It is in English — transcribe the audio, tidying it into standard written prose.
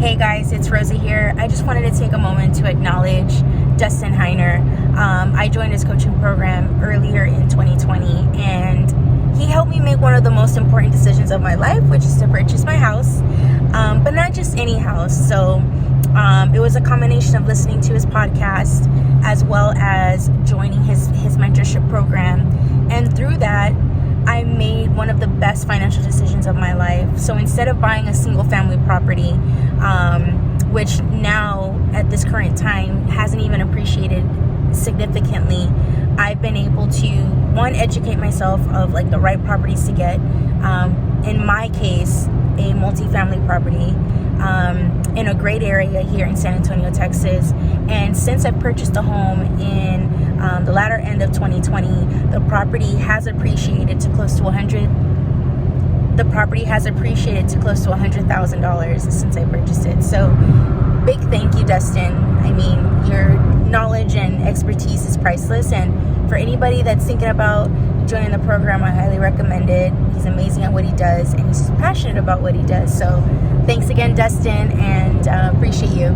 Hey guys, it's Rosie here. I just wanted to take a moment to acknowledge Dustin Heiner. I joined his coaching program earlier in 2020, and he helped me make one of the most important decisions of my life, which is to purchase my house, but not just any house. So it was a combination of listening to his podcast as well as joining his mentorship program, and through that I made one of the best financial decisions of my life. So instead of buying a single family property, which now at this current time hasn't even appreciated significantly, I've been able to, one, educate myself of like the right properties to get. In my case, a multifamily property in a great area here in San Antonio, Texas. And since I purchased a home in the latter end of 2020, the property has appreciated to close to $100,000 since I purchased it. So big thank you, Dustin. I mean, your knowledge and expertise is priceless, and for anybody that's thinking about joining the program, I highly recommend it. He's amazing at what he does, and he's passionate about what he does. So thanks again, Dustin, and appreciate you.